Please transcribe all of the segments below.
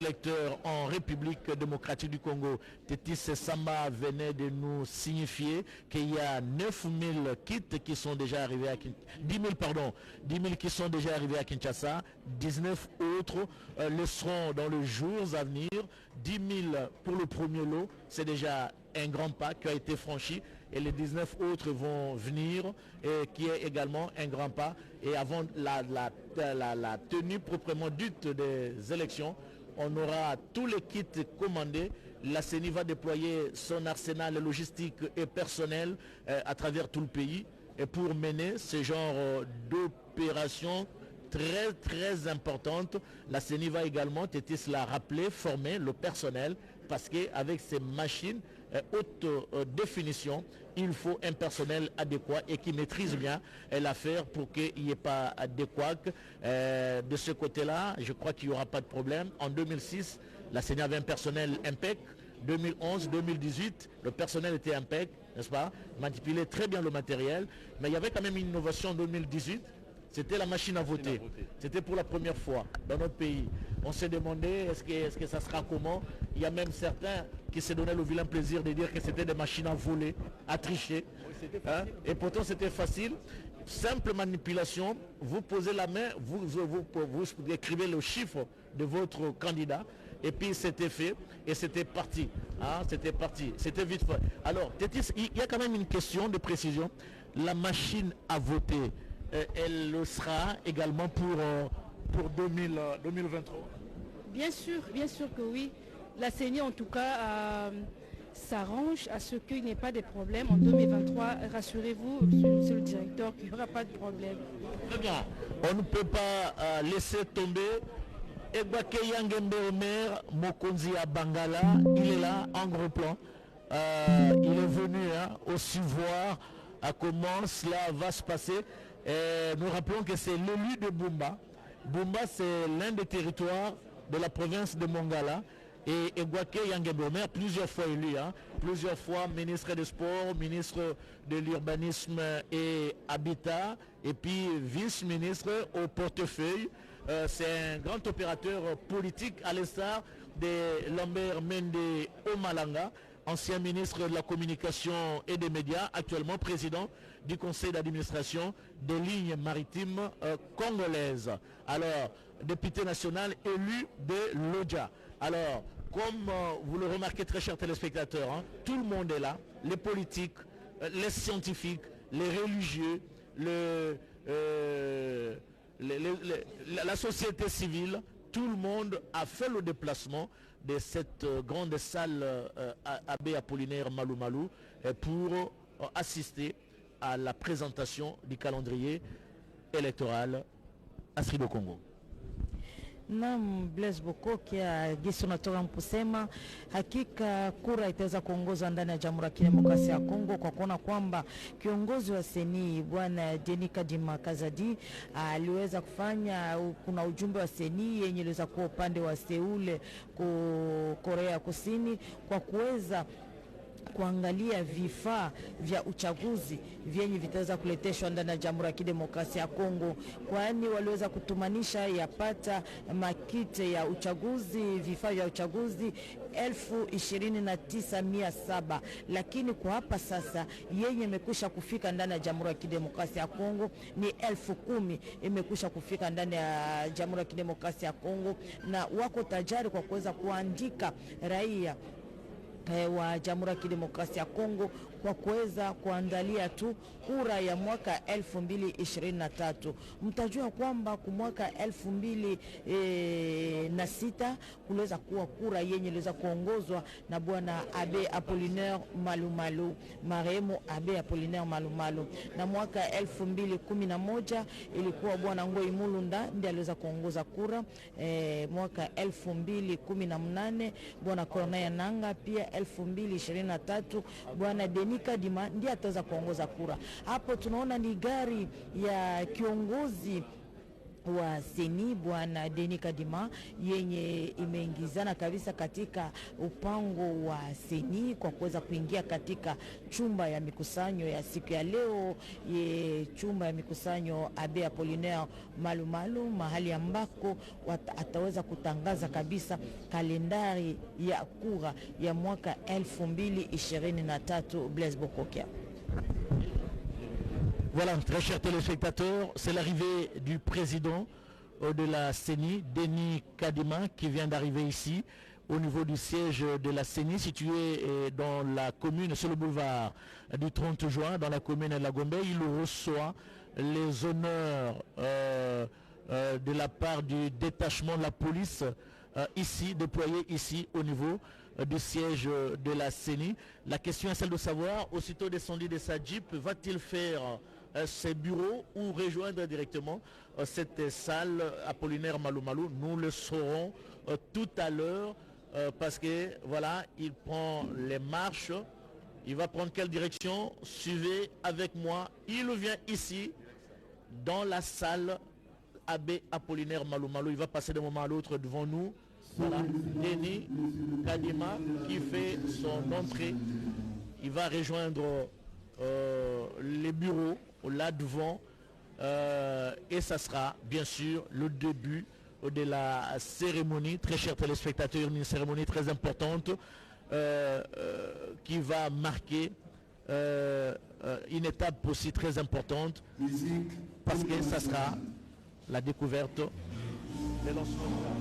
électeurs en République démocratique du Congo. Tétis Samba venait de nous signifier qu'il y a 9000 kits qui sont déjà arrivés à Kinshasa. 10 000, pardon. 10 000 qui sont déjà arrivés à Kinshasa. 19 autres le seront dans les jours à venir. 10 000 pour le premier lot. C'est déjà un grand pas qui a été franchi. Et les 19 autres vont venir, et qui est également un grand pas. Et avant la tenue proprement dite des élections, on aura tous les kits commandés. La CENI va déployer son arsenal logistique et personnel à travers tout le pays et pour mener ce genre d'opération très importante. La CENI va également, Tétis l'a rappelé, former le personnel parce qu'avec ces machines haute définition, il faut un personnel adéquat et qui maîtrise bien l'affaire pour qu'il n'y ait pas adéquat. De ce côté-là, je crois qu'il n'y aura pas de problème. En 2006, la CENI avait un personnel impec. 2011, 2018, le personnel était impec, n'est-ce pas? Manipulait très bien le matériel. Mais il y avait quand même une innovation en 2018. C'était la machine à voter. C'était pour la première fois dans notre pays. On s'est demandé est-ce que ça sera comment. Il y a même certains qui se donnaient le vilain plaisir de dire que c'était des machines à voler, à tricher. Hein? Et pourtant c'était facile. Simple manipulation. Vous posez la main, vous écrivez le chiffre de votre candidat. Et puis c'était fait et c'était parti. Hein? C'était parti. C'était vite fait. Alors, Tétis, il y a quand même une question de précision. La machine à voter, elle le sera également pour 2023. Bien sûr que oui. La CENI en tout cas s'arrange à ce qu'il n'y ait pas de problème. En 2023, rassurez-vous, monsieur le directeur, qu'il n'y aura pas de problème. Très bien. On ne peut pas laisser tomber. Egbake Yangembe Omer, Mokonzi à Bangala, il est là en gros plan. Il est venu aussi voir comment cela va se passer. Nous rappelons que c'est l'élu de Bumba. Bumba, c'est l'un des territoires de la province de Mongala. Et Egbake Yangembe Omer, plusieurs fois élu, plusieurs fois ministre des Sports, ministre de l'Urbanisme et Habitat, et puis vice-ministre au portefeuille. C'est un grand opérateur politique à l'instar de Lambert Mende Omalanga, ancien ministre de la communication et des médias, actuellement président du conseil d'administration des lignes maritimes congolaises. Alors, député national élu de l'Odja. Alors, comme vous le remarquez très chers téléspectateurs, tout le monde est là, les politiques, les scientifiques, les religieux, la société civile, tout le monde a fait le déplacement de cette grande salle Abbé Apollinaire Malou Malou pour assister à la présentation du calendrier électoral à Sri Congo. Naam, Blaise Bokoki gisi unatoka kusema hakika kura itaweza kuongozwa ndani ya Jamhuri ya Kidemokrasia ya Kongo kwa kuona kwamba kiongozi wa CENI bwana Denis Kadima Kazadi aliweza kufanya, kuna ujumbe wa CENI yenye iliweza kuwa upande wa Seoul Korea Kusini kwa kuweza kuangalia vifaa vya uchaguzi vyenye vitaweza kuleteshwa ndani ya Jamhuri ya Kidemokrasia ya Kongo, kwani waliweza kutumanisha yapata makite ya uchaguzi, vifaa vya uchaguzi 29,700, lakini kwa hapa sasa yenye imekwisha kufika ndani ya Jamhuri ya Kidemokrasia ya Kongo ni 10,000 imekwisha kufika ndani ya Jamhuri ya Kidemokrasia ya Kongo, na wako tajari kwa kuweza kuandika raia wa Jamhuri ya Kidemokrasia ya Kongo kwa kuweza kuandalia tu kura ya mwaka 2023. Mtajua kwamba kwa mwaka 2006 kuliweza kuwa kura yenye iliweza kuongozwa na bwana Abbé Apollinaire Malou Malou, marehemu Abbé Apollinaire Malou Malou, na mwaka 2011 ilikuwa bwana Ngoi Mulunda ndiye aliweza kuongoza kura. Mwaka 2018 bwana Corneille Nangaa, pia 2023 bwana Denis Kadima ndiye ataweza kuongoza kura. Hapo tunaona ni gari ya kiongozi wa seni bwana Denis Kadima yenye imeingizana kabisa katika upango wa seni kwa kuweza kuingia katika chumba ya mikusanyo ya siku ya leo, chumba ya mikusanyo Abe Apollinaire Malumalu, mahali ambako ataweza kutangaza kabisa kalendari ya kura ya mwaka 2023. Blaise Bokokia. Voilà, très chers téléspectateurs, c'est l'arrivée du président de la CENI, Denis Kadima, qui vient d'arriver ici au niveau du siège de la CENI, situé dans la commune, sur le boulevard du 30 juin, dans la commune de la Gombe. Il reçoit les honneurs de la part du détachement de la police ici, déployé ici au niveau du siège de la CENI. La question est celle de savoir, aussitôt descendu de sa Jeep, va-t-il faire ses bureaux ou rejoindre directement cette salle Apollinaire Malumalu? Nous le saurons tout à l'heure parce que voilà, il prend les marches. Il va prendre quelle direction? Suivez avec moi. Il vient ici dans la salle Abbé Apollinaire Malumalu. Il va passer d'un moment à l'autre devant nous. Voilà, Denis Kadima qui fait son entrée. Il va rejoindre les bureaux là devant et ça sera bien sûr le début de la cérémonie. Très chers téléspectateurs, une cérémonie très importante qui va marquer une étape aussi très importante parce que ça sera la découverte des lancements.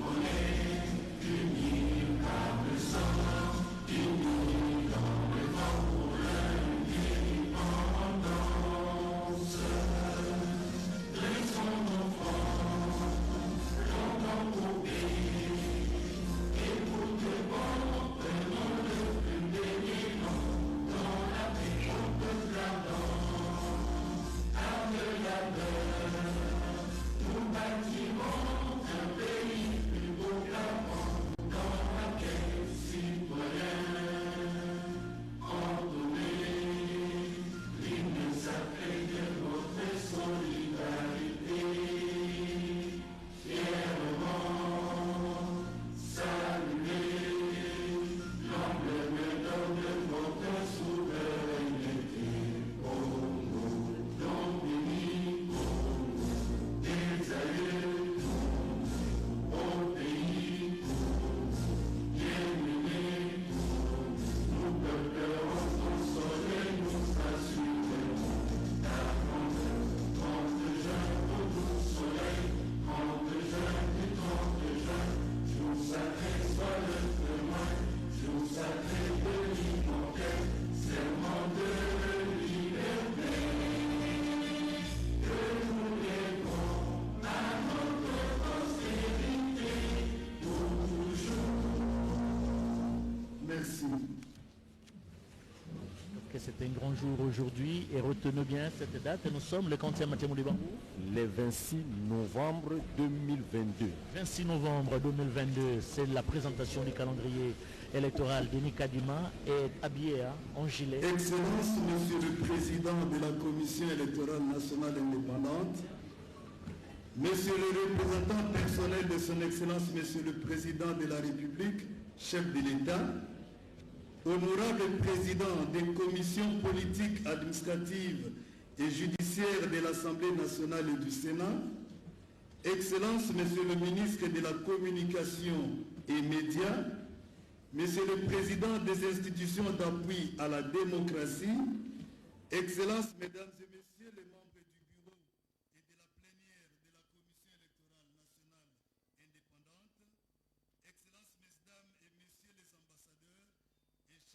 C'est un grand jour aujourd'hui et retenez bien cette date. Nous sommes le 40e Mathieu Liban. Le 26 novembre 2022. 26 novembre 2022, c'est la présentation du calendrier électoral. Denis Kadima est habillé en gilet. Excellence, Monsieur le Président de la Commission électorale nationale indépendante, Monsieur le représentant personnel de son Excellence, Monsieur le Président de la République, chef de l'État, honorable président des commissions politiques, administratives et judiciaires de l'Assemblée nationale et du Sénat, Excellence, Monsieur le ministre de la Communication et Médias, Monsieur le président des institutions d'appui à la démocratie, Excellence, Mesdames et Messieurs les membres du bureau et de la plénière de la Commission électorale nationale indépendante, Excellence, Mesdames et Messieurs les ambassadeurs,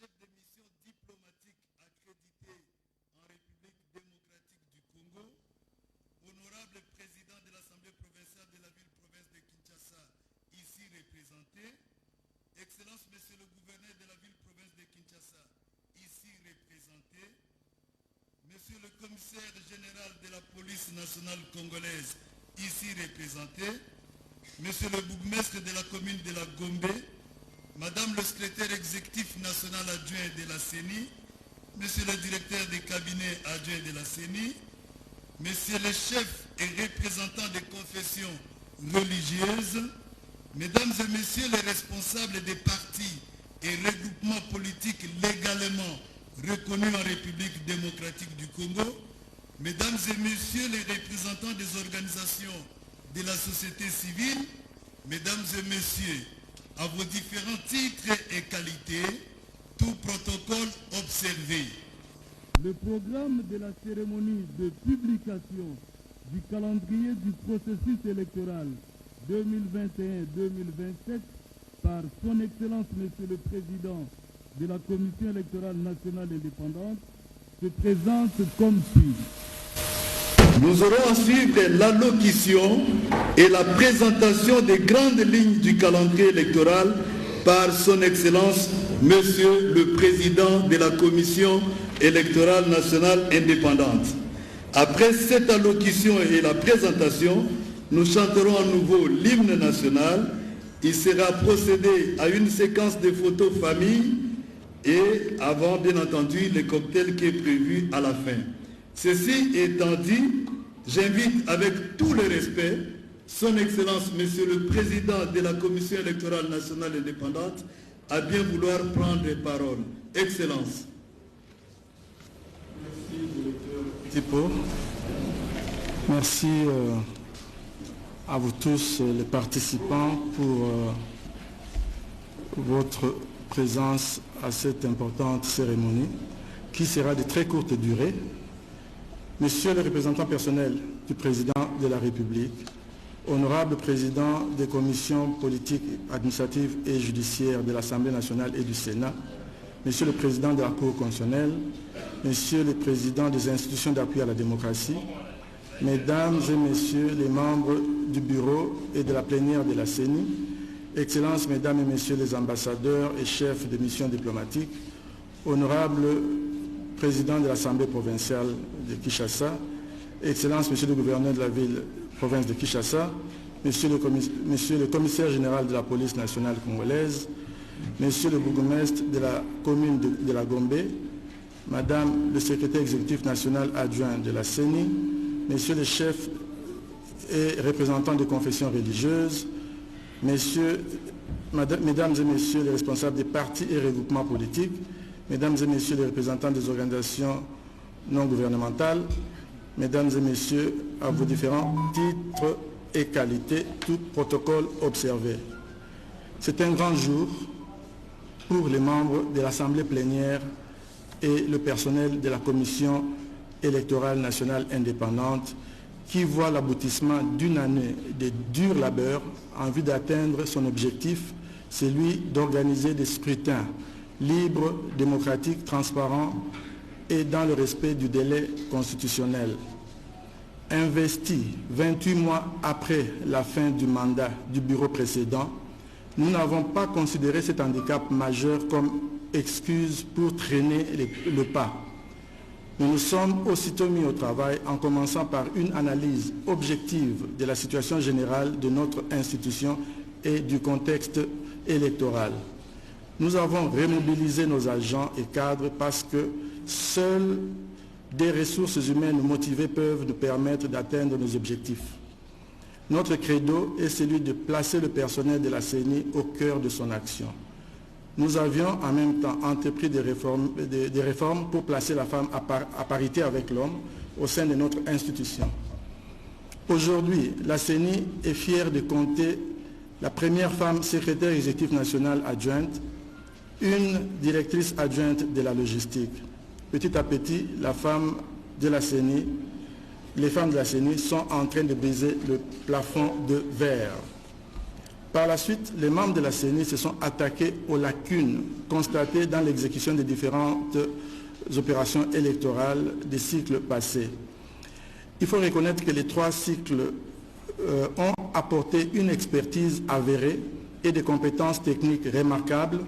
chef de mission diplomatique accrédité en République démocratique du Congo, honorable président de l'Assemblée provinciale de la ville-province de Kinshasa, ici représenté, Excellence, Monsieur le gouverneur de la ville-province de Kinshasa, ici représenté, Monsieur le commissaire général de la police nationale congolaise, ici représenté, Monsieur le bourgmestre de la commune de la Gombe, Madame le secrétaire exécutif national adjoint de la CENI, Monsieur le directeur des cabinets adjoints de la CENI, messieurs les chefs et représentants des confessions religieuses, mesdames et messieurs les responsables des partis et regroupements politiques légalement reconnus en République démocratique du Congo, mesdames et messieurs les représentants des organisations de la société civile, mesdames et messieurs, à vos différents titres et qualités, tout protocole observé. Le programme de la cérémonie de publication du calendrier du processus électoral 2021-2027 par son Excellence Monsieur le Président de la Commission électorale nationale indépendante se présente comme suit. Nous aurons à suivre l'allocution et la présentation des grandes lignes du calendrier électoral par son Excellence Monsieur le Président de la Commission électorale nationale indépendante. Après cette allocution et la présentation, nous chanterons à nouveau l'hymne national. Il sera procédé à une séquence de photos famille et avant, bien entendu, le cocktail qui est prévu à la fin. Ceci étant dit, j'invite avec tout le respect son Excellence, Monsieur le Président de la Commission électorale nationale indépendante, à bien vouloir prendre parole. Excellence. Merci, directeur Tipo. Merci à vous tous, les participants, pour votre présence à cette importante cérémonie, qui sera de très courte durée. Monsieur le représentant personnel du Président de la République, honorable Président des commissions politiques, administratives et judiciaires de l'Assemblée nationale et du Sénat, Monsieur le Président de la Cour constitutionnelle, Monsieur le Président des institutions d'appui à la démocratie, Mesdames et Messieurs les membres du bureau et de la plénière de la CENI, Excellences, Mesdames et Messieurs les ambassadeurs et chefs de mission diplomatique, honorable Président de l'Assemblée provinciale de Kinshasa, Excellences, Monsieur le gouverneur de la ville province de Kinshasa, Monsieur le commissaire général de la police nationale congolaise, Monsieur le bourgmestre de la commune de la Gombe, Madame le secrétaire exécutif national adjoint de la CENI, Messieurs les chefs et représentants de confessions religieuses, Mesdames et Messieurs les responsables des partis et regroupements politiques, Mesdames et Messieurs les représentants des organisations non gouvernementales, Mesdames et Messieurs, à vos différents titres et qualités, tout protocole observé. C'est un grand jour pour les membres de l'Assemblée plénière et le personnel de la Commission électorale nationale indépendante qui voit l'aboutissement d'une année de dur labeur en vue d'atteindre son objectif, celui d'organiser des scrutins libres, démocratiques, transparents et dans le respect du délai constitutionnel. Investi 28 mois après la fin du mandat du bureau précédent, nous n'avons pas considéré cet handicap majeur comme excuse pour traîner le pas. Nous nous sommes aussitôt mis au travail en commençant par une analyse objective de la situation générale de notre institution et du contexte électoral. Nous avons remobilisé nos agents et cadres parce que seules des ressources humaines motivées peuvent nous permettre d'atteindre nos objectifs. Notre credo est celui de placer le personnel de la CENI au cœur de son action. Nous avions en même temps entrepris des réformes pour placer la femme à parité avec l'homme au sein de notre institution. Aujourd'hui, la CENI est fière de compter la première femme secrétaire exécutive nationale adjointe, une directrice adjointe de la logistique. Petit à petit, les femmes de la CENI sont en train de briser le plafond de verre. Par la suite, les membres de la CENI se sont attaqués aux lacunes constatées dans l'exécution des différentes opérations électorales des cycles passés. Il faut reconnaître que les 3 cycles ont apporté une expertise avérée et des compétences techniques remarquables,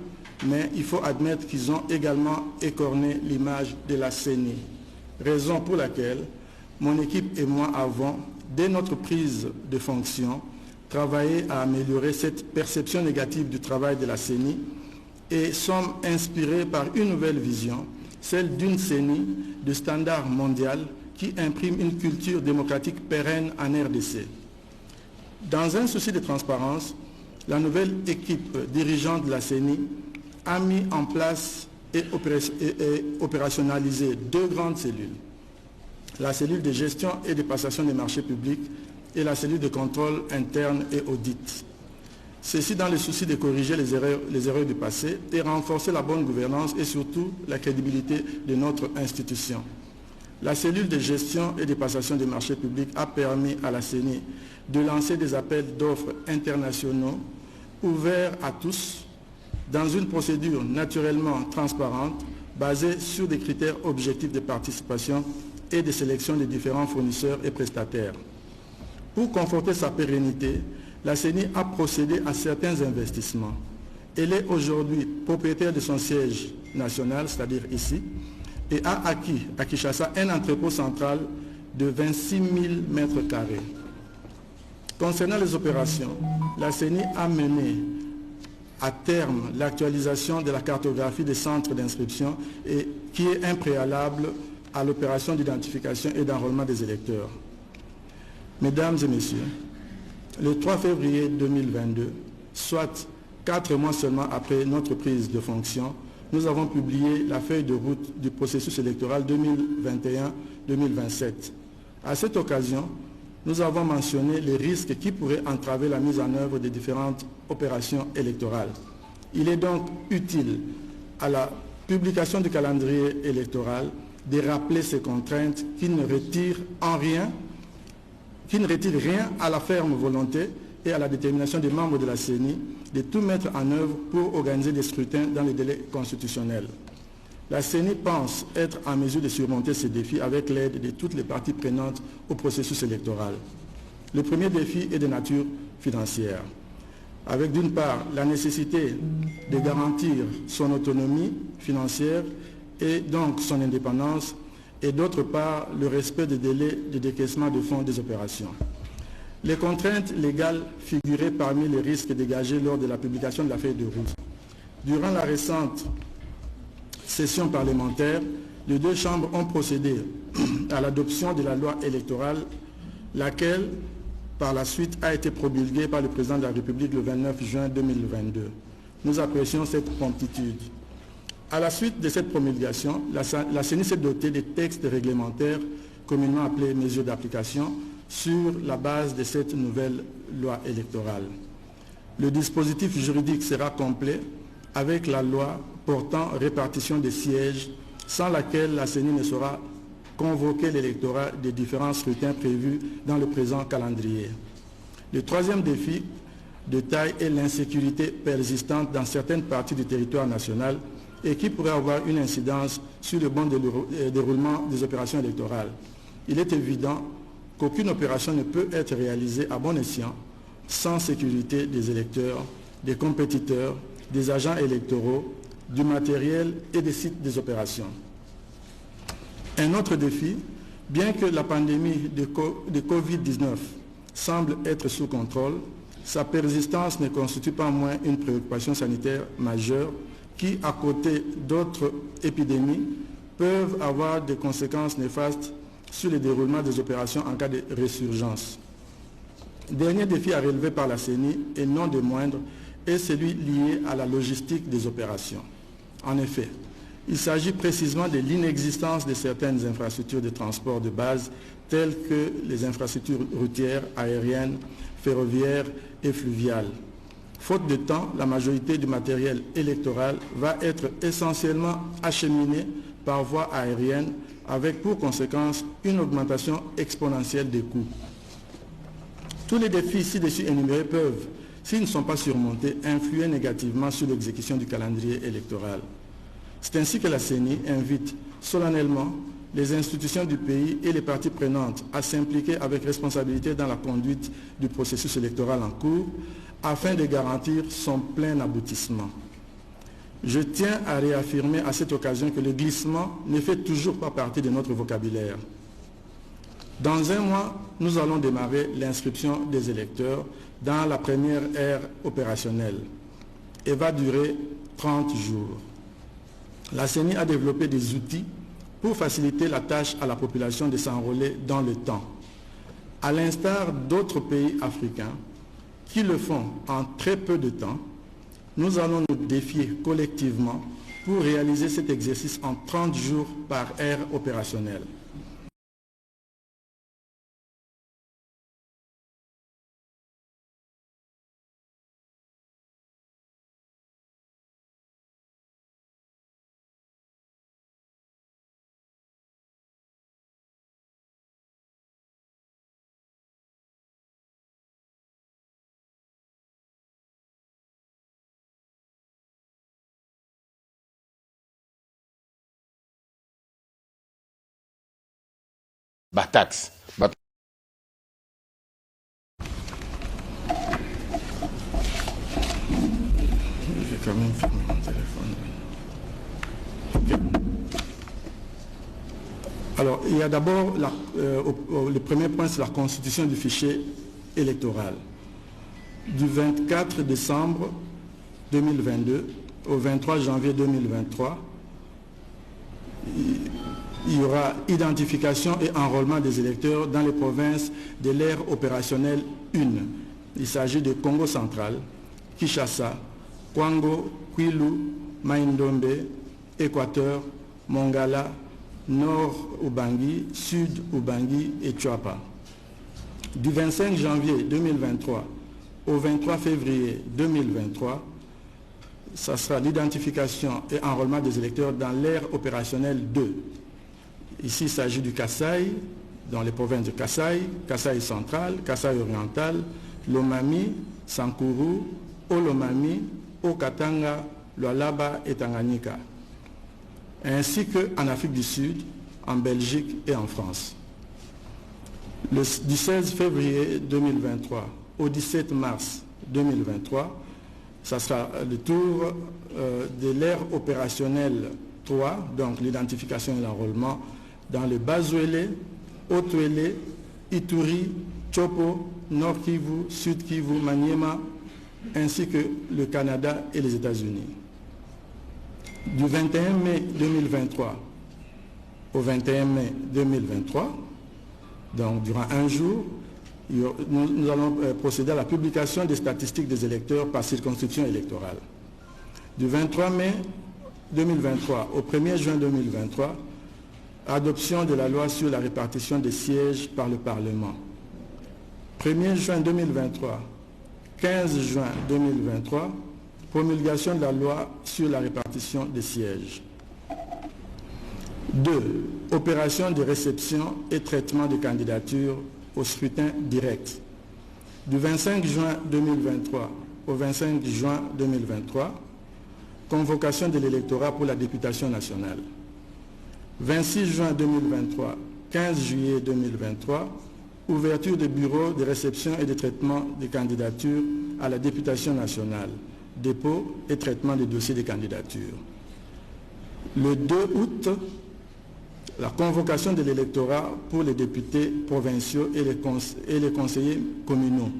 mais il faut admettre qu'ils ont également écorné l'image de la CENI. Raison pour laquelle mon équipe et moi avons, dès notre prise de fonction, travaillé à améliorer cette perception négative du travail de la CENI et sommes inspirés par une nouvelle vision, celle d'une CENI de standard mondial qui imprime une culture démocratique pérenne en RDC. Dans un souci de transparence, la nouvelle équipe dirigeante de la CENI a mis en place et opérationnalisé 2 grandes cellules. La cellule de gestion et de passation des marchés publics et la cellule de contrôle interne et audit. Ceci dans le souci de corriger les erreurs du passé et renforcer la bonne gouvernance et surtout la crédibilité de notre institution. La cellule de gestion et de passation des marchés publics a permis à la CENI de lancer des appels d'offres internationaux ouverts à tous dans une procédure naturellement transparente basée sur des critères objectifs de participation et de sélection des différents fournisseurs et prestataires. Pour conforter sa pérennité, la CENI a procédé à certains investissements. Elle est aujourd'hui propriétaire de son siège national, c'est-à-dire ici, et a acquis à Kinshasa un entrepôt central de 26 000 mètres carrés. Concernant les opérations, la CENI a mené à terme l'actualisation de la cartographie des centres d'inscription et qui est un préalable à l'opération d'identification et d'enrôlement des électeurs. Mesdames et messieurs, le 3 février 2022, soit 4 mois seulement après notre prise de fonction, nous avons publié la feuille de route du processus électoral 2021-2027. À cette occasion, nous avons mentionné les risques qui pourraient entraver la mise en œuvre des différentes opérations électorales. Il est donc utile à la publication du calendrier électoral de rappeler ces contraintes qui ne retirent rien à la ferme volonté et à la détermination des membres de la CENI de tout mettre en œuvre pour organiser des scrutins dans les délais constitutionnels. La CENI pense être en mesure de surmonter ces défis avec l'aide de toutes les parties prenantes au processus électoral. Le premier défi est de nature financière, avec d'une part la nécessité de garantir son autonomie financière et donc son indépendance, et d'autre part le respect des délais de décaissement de fonds des opérations. Les contraintes légales figuraient parmi les risques dégagés lors de la publication de la feuille de route. Durant la récente session parlementaire, les 2 chambres ont procédé à l'adoption de la loi électorale, laquelle, par la suite, a été promulguée par le président de la République le 29 juin 2022. Nous apprécions cette promptitude. À la suite de cette promulgation, la CENI s'est dotée des textes réglementaires communément appelés mesures d'application sur la base de cette nouvelle loi électorale. Le dispositif juridique sera complet avec la loi portant répartition des sièges, sans laquelle la CENI ne saura convoquer l'électorat des différents scrutins prévus dans le présent calendrier. Le troisième défi de taille est l'insécurité persistante dans certaines parties du territoire national et qui pourrait avoir une incidence sur le bon déroulement des opérations électorales. Il est évident qu'aucune opération ne peut être réalisée à bon escient sans sécurité des électeurs, des compétiteurs, des agents électoraux, du matériel et des sites des opérations. Un autre défi, bien que la pandémie de Covid-19 semble être sous contrôle, sa persistance ne constitue pas moins une préoccupation sanitaire majeure qui, à côté d'autres épidémies, peuvent avoir des conséquences néfastes sur le déroulement des opérations en cas de résurgence. Dernier défi à relever par la CENI, et non de moindre, est celui lié à la logistique des opérations. En effet, il s'agit précisément de l'inexistence de certaines infrastructures de transport de base, telles que les infrastructures routières, aériennes, ferroviaires et fluviales. Faute de temps, la majorité du matériel électoral va être essentiellement acheminé par voie aérienne, avec pour conséquence une augmentation exponentielle des coûts. Tous les défis ci-dessus énumérés peuvent, s'ils ne sont pas surmontés, influer négativement sur l'exécution du calendrier électoral. C'est ainsi que la CENI invite solennellement les institutions du pays et les parties prenantes à s'impliquer avec responsabilité dans la conduite du processus électoral en cours afin de garantir son plein aboutissement. Je tiens à réaffirmer à cette occasion que le glissement ne fait toujours pas partie de notre vocabulaire. Dans un mois, nous allons démarrer l'inscription des électeurs dans la première ère opérationnelle et va durer 30 jours. La CENI a développé des outils pour faciliter la tâche à la population de s'enrôler dans le temps. À l'instar d'autres pays africains qui le font en très peu de temps, nous allons nous défier collectivement pour réaliser cet exercice en 30 jours par ère opérationnelle. Batax. J'ai quand même fermé mon téléphone. Okay. Alors, il y a d'abord, le premier point, c'est la constitution du fichier électoral. Du 24 décembre 2022 au 23 janvier 2023, il y aura identification et enrôlement des électeurs dans les provinces de l'ère opérationnelle 1. Il s'agit de Congo central, Kinshasa, Kwango, Kwilu, Maïndombe, Équateur, Mongala, Nord Ubangi, Sud Ubangi et Tchouapa. Du 25 janvier 2023 au 23 février 2023, ça sera l'identification et enrôlement des électeurs dans l'ère opérationnelle 2. Ici, il s'agit du Kasaï, dans les provinces de Kasaï, Kasaï central, Kasaï oriental, Lomami, Sankuru, Olomami, Okatanga, Lualaba et Tanganyika, ainsi qu'en Afrique du Sud, en Belgique et en France. Du 16 février 2023 au 17 mars 2023, ça sera le tour de l'ère opérationnelle 3, donc l'identification et l'enrôlement, dans le Bas-Ouélé, Haut-Ouélé, Ituri, Chopo, Nord Kivu, Sud Kivu, Maniema, ainsi que le Canada et les États-Unis. Du 21 mai 2023 au 21 mai 2023, donc durant un jour, nous allons procéder à la publication des statistiques des électeurs par circonscription électorale. Du 23 mai 2023 au 1er juin 2023, adoption de la loi sur la répartition des sièges par le Parlement. 1er juin 2023, 15 juin 2023, promulgation de la loi sur la répartition des sièges. 2. Opération de réception et traitement des candidatures au scrutin direct. Du 25 juin 2023 au 25 juin 2023, convocation de l'électorat pour la députation nationale. 26 juin 2023, 15 juillet 2023, ouverture des bureaux de réception et de traitement des candidatures à la députation nationale, dépôt et traitement des dossiers de candidature. Le 2 août, la convocation de l'électorat pour les députés provinciaux et les conseillers communaux.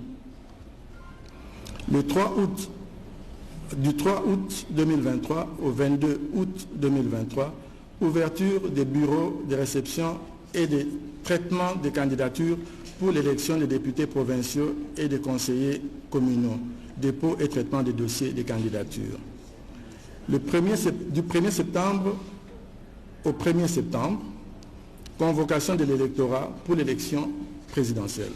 Le 3 août, du 3 août 2023 au 22 août 2023, ouverture des bureaux de réception et de traitement des candidatures pour l'élection des députés provinciaux et des conseillers communaux, dépôt et traitement des dossiers de candidature. Du 1er septembre au 1er septembre, convocation de l'électorat pour l'élection présidentielle.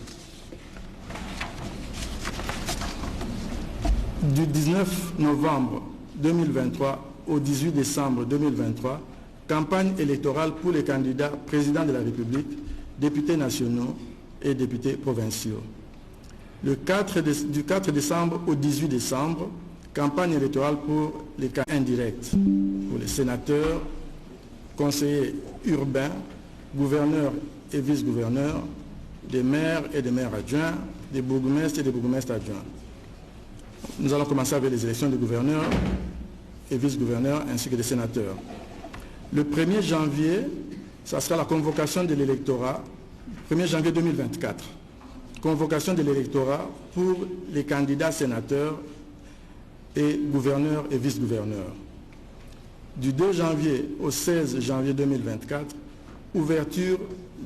Du 19 novembre 2023 au 18 décembre 2023, campagne électorale pour les candidats présidents de la République, députés nationaux et députés provinciaux. Du 4 décembre au 18 décembre, campagne électorale pour les candidats indirects, pour les sénateurs, conseillers urbains, gouverneurs et vice-gouverneurs, des maires et des maires adjoints, des bourgmestres et des bourgmestres adjoints. Nous allons commencer avec les élections de gouverneurs et vice-gouverneurs ainsi que des sénateurs. Le 1er janvier, ça sera la convocation de l'électorat, 1er janvier 2024, convocation de l'électorat pour les candidats sénateurs et gouverneurs et vice-gouverneurs. Du 2 janvier au 16 janvier 2024, ouverture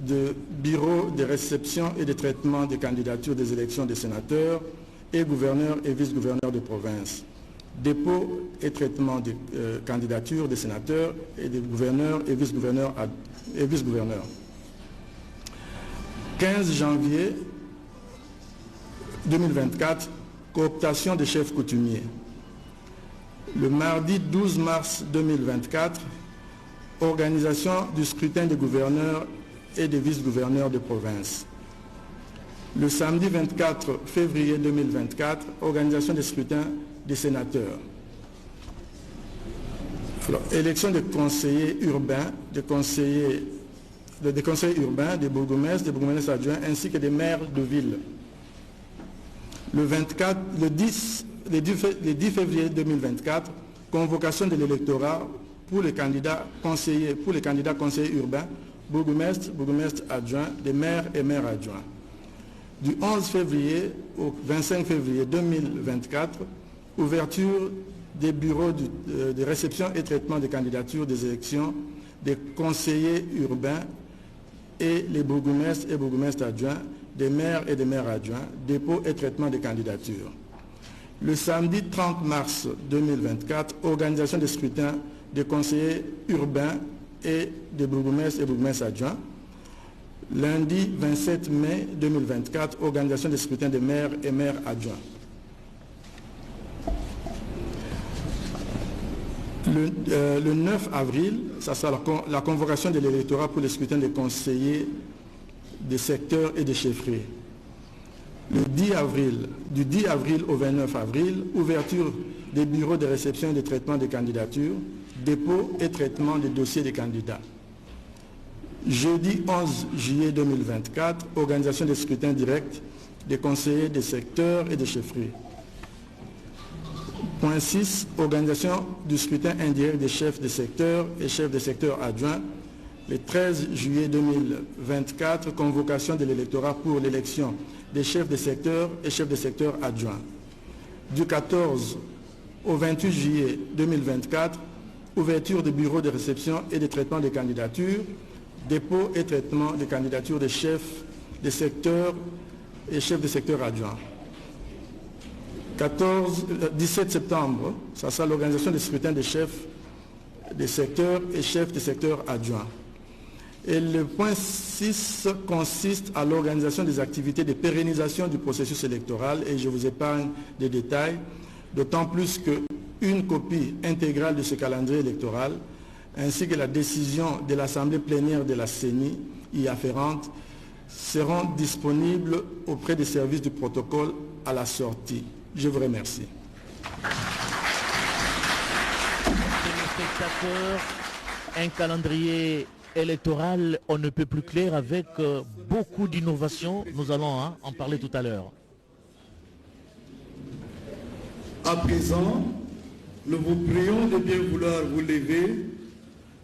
de bureaux de réception et de traitement des candidatures des élections des sénateurs et gouverneurs et vice-gouverneurs de province. Dépôt et traitement des candidatures des sénateurs et des gouverneurs et vice-gouverneurs. 15 janvier 2024, cooptation des chefs coutumiers. Le mardi 12 mars 2024, organisation du scrutin des gouverneurs et des vice-gouverneurs de province. Le samedi 24 février 2024, organisation des scrutins des sénateurs. Alors, élection des conseillers urbains, des conseillers urbains, des bourgmestres adjoints, ainsi que des maires de ville. Le 10 février 2024, convocation de l'électorat pour les candidats conseillers urbains, bourgmestres adjoints, des maires et maires adjoints. Du 11 février au 25 février 2024, ouverture des bureaux de réception et traitement des candidatures des élections des conseillers urbains et les bourgmestres et bourgmestres adjoints, des maires et des maires adjoints, dépôt et traitement des candidatures. Le samedi 30 mars 2024, organisation des scrutins des conseillers urbains et des bourgmestres et bourgmestres adjoints. Lundi 27 mai 2024, organisation des scrutins des maires et maires adjoints. Le 9 avril, ça sera la convocation de l'électorat pour les scrutins des conseillers des secteurs et des chefferies. Le 10 avril, du 10 avril au 29 avril, ouverture des bureaux de réception et de traitement des candidatures, dépôt et traitement des dossiers des candidats. Jeudi 11 juillet 2024, organisation des scrutins directs des conseillers des secteurs et des chefferies. Point 6, organisation du scrutin indirect des chefs de secteur et chefs de secteur adjoints. Le 13 juillet 2024, convocation de l'électorat pour l'élection des chefs de secteur et chefs de secteur adjoints. Du 14 au 28 juillet 2024, ouverture des bureaux de réception et de traitement des candidatures, dépôt et traitement des candidatures des chefs de secteur et chefs de secteur adjoints. 17 septembre, ça sera l'organisation des scrutins des chefs des secteurs et chefs de secteur adjoints. Et le point 6 consiste à l'organisation des activités de pérennisation du processus électoral, et je vous épargne des détails, d'autant plus qu'une copie intégrale de ce calendrier électoral, ainsi que la décision de l'Assemblée plénière de la CENI y afférente, seront disponibles auprès des services du protocole à la sortie. Je vous remercie. Téléspectateurs, un calendrier électoral, on ne peut plus clair, avec beaucoup d'innovations. Nous allons en parler tout à l'heure. À présent, nous vous prions de bien vouloir vous lever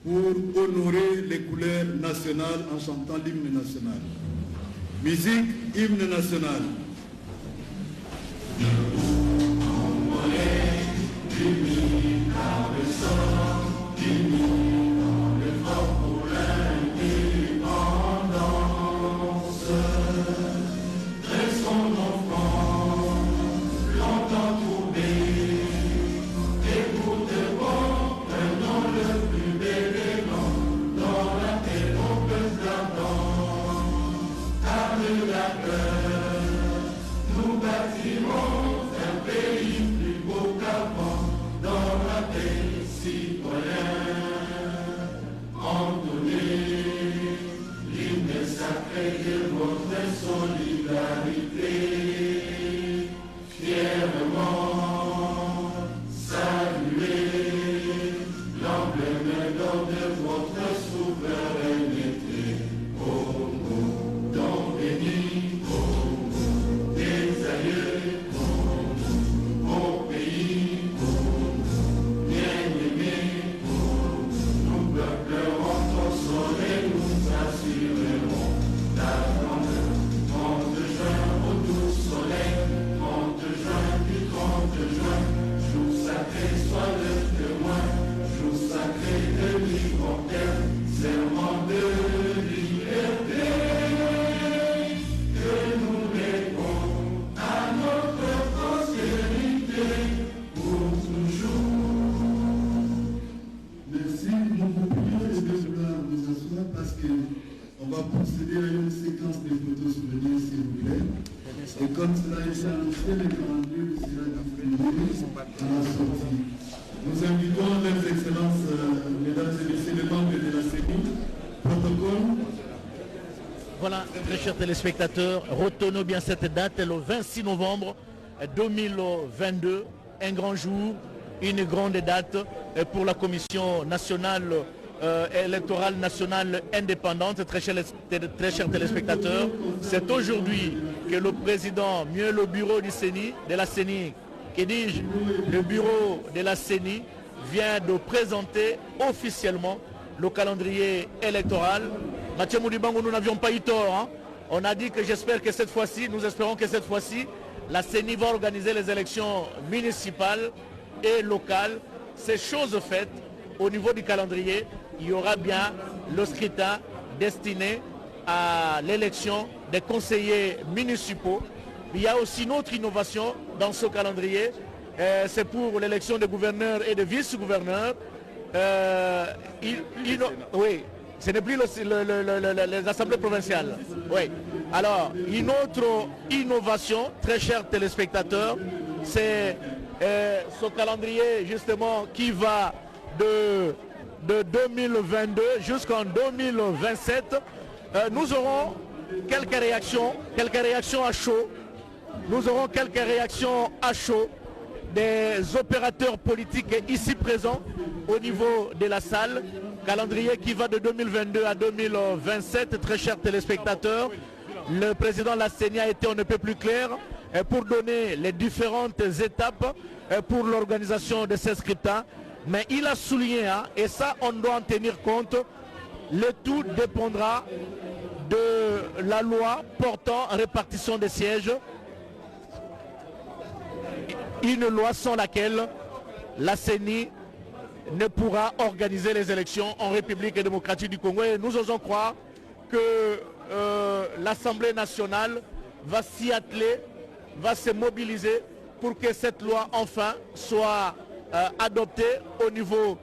pour honorer les couleurs nationales en chantant l'hymne national. Musique, hymne national. dossier, le calendrier sera distribué à la sortie. Nous invitons leurs excellences, mesdames et messieurs les membres de la CENI, protocole. Voilà, très chers téléspectateurs, retenons bien cette date, le 26 novembre 2022, un grand jour, une grande date pour la Commission nationale électorale nationale indépendante. Très chers téléspectateurs, c'est aujourd'hui que le président, mieux le bureau du CENI, de la CENI, que dis-je, le bureau de la CENI vient de présenter officiellement le calendrier électoral. Mathieu Moudibango, nous n'avions pas eu tort. Hein. On a dit que j'espère que cette fois-ci, nous espérons que cette fois-ci, la CENI va organiser les élections municipales et locales. C'est chose faite. Au niveau du calendrier, il y aura bien le scrutin destiné à l'élection des conseillers municipaux. Il y a aussi une autre innovation dans ce calendrier. C'est pour l'élection des gouverneurs et des vice-gouverneurs. Oui. Ce n'est plus les assemblées provinciales. Oui. Alors, une autre innovation, très chers téléspectateurs, c'est ce calendrier justement qui va de 2022 jusqu'en 2027. Nous aurons quelques réactions à chaud. Nous aurons quelques réactions à chaud des opérateurs politiques ici présents au niveau de la salle. Calendrier qui va de 2022 à 2027, très chers téléspectateurs. Le président de la CENI a été on ne peut plus clair pour donner les différentes étapes pour l'organisation de ces scrutins. Mais il a souligné, hein, et ça on doit en tenir compte, le tout dépendra de la loi portant répartition des sièges. Une loi sans laquelle la CENI ne pourra organiser les élections en République démocratique du Congo. Et nous osons croire que l'Assemblée nationale va s'y atteler, va se mobiliser pour que cette loi enfin soit adoptée au niveau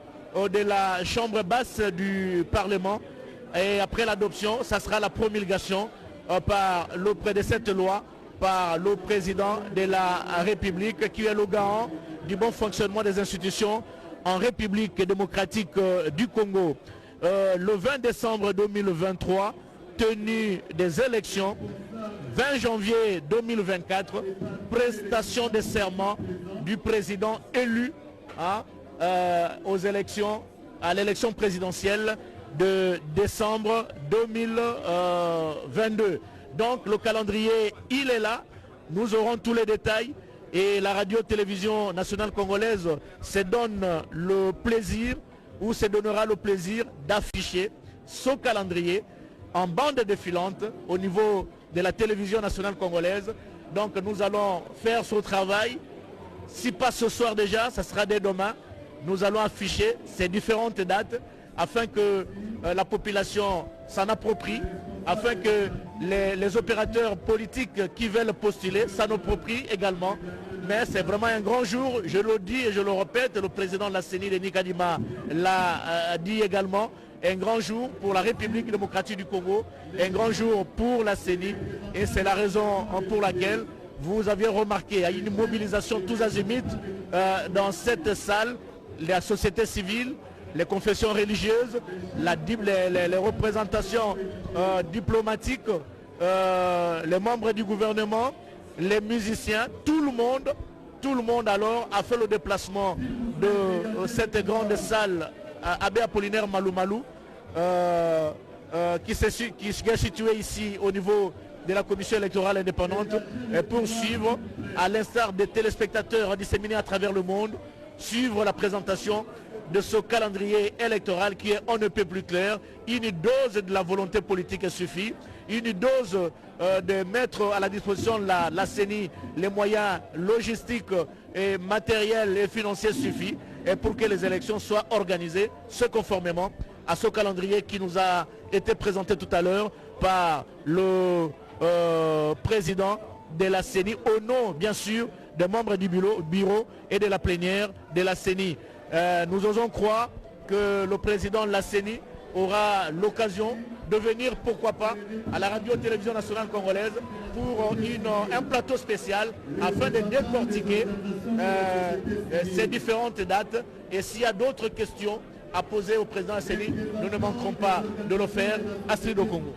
de la chambre basse du Parlement. Et après l'adoption, ça sera la promulgation de cette loi par le président de la République qui est le garant du bon fonctionnement des institutions en République démocratique du Congo. Le 20 décembre 2023, tenue des élections. 20 janvier 2024, prestation de serment du président élu à l'élection présidentielle de décembre 2022. Donc le calendrier, il est là. Nous aurons tous les détails. Et la radio-télévision nationale congolaise se donne le plaisir, ou se donnera le plaisir d'afficher ce calendrier en bande défilante au niveau de la télévision nationale congolaise. Donc nous allons faire ce travail. Si pas ce soir déjà, ça sera dès demain. Nous allons afficher ces différentes dates afin que la population s'en approprie, afin que les opérateurs politiques qui veulent postuler s'en approprient également. Mais c'est vraiment un grand jour, je le dis et je le répète, le président de la CENI, Denis Kadima, l'a dit également, un grand jour pour la République démocratique du Congo, un grand jour pour la CENI, et c'est la raison pour laquelle vous aviez remarqué, il y a une mobilisation tous azimuts dans cette salle, la société civile, les confessions religieuses, les représentations diplomatiques, les membres du gouvernement, les musiciens, tout le monde alors a fait le déplacement de cette grande salle Abbé Apollinaire Malou Malou qui est située ici au niveau de la commission électorale indépendante pour suivre, à l'instar des téléspectateurs disséminés à travers le monde, suivre la présentation de ce calendrier électoral qui est on ne peut plus clair. Une dose de la volonté politique suffit, une dose de mettre à la disposition de la CENI les moyens logistiques et matériels et financiers suffit et pour que les élections soient organisées, ce conformément à ce calendrier qui nous a été présenté tout à l'heure par le président de la CENI, au nom bien sûr des membres du bureau et de la plénière de la CENI. Nous osons croire que le président de la CENI aura l'occasion de venir, pourquoi pas, à la radio-télévision nationale congolaise pour un plateau spécial afin de décortiquer ces différentes dates. Et s'il y a d'autres questions à poser au président Asseni, nous ne manquerons pas de le faire. Astrid Okongo.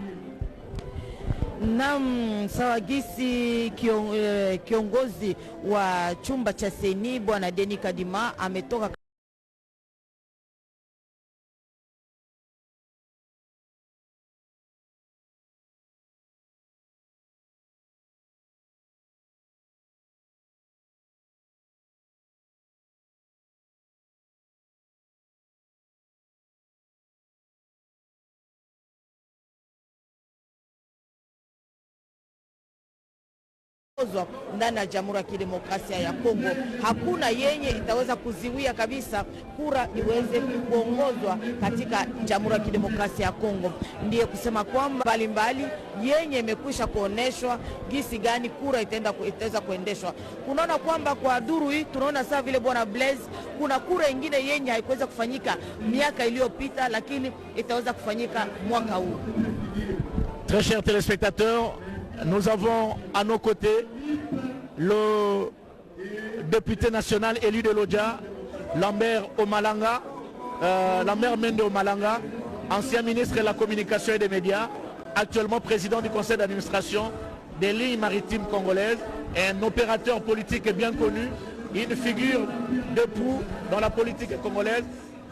Nam sawa gisi kiongozi wa chumba cha Seni Bwana Denis Kadima ametoka ndani ya Jamhuri ya Kidemokrasia ya Kongo. Hakuna yenye itaweza kuziwia kabisa kura iweze kuongozwa katika Jamhuri ya Kidemokrasia ya Kongo. Ndiye kusema kwamba mbalimbali yenye imekwisha kuoneshwa gisi gani kura itaweza kuendeshwa. Kunaona kwamba kwa duru hii tunaona saa vile Bwana Blaise kuna kura ingine yenye haikuweza kufanyika miaka iliyopita lakini itaweza kufanyika mwaka huu. Très chers téléspectateurs, nous avons à nos côtés le député national élu de l'Odja, Lambert Omalanga, Lambert Mende Omalanga, ancien ministre de la communication et des médias, actuellement président du conseil d'administration des lignes maritimes congolaises, un opérateur politique bien connu, une figure de proue dans la politique congolaise.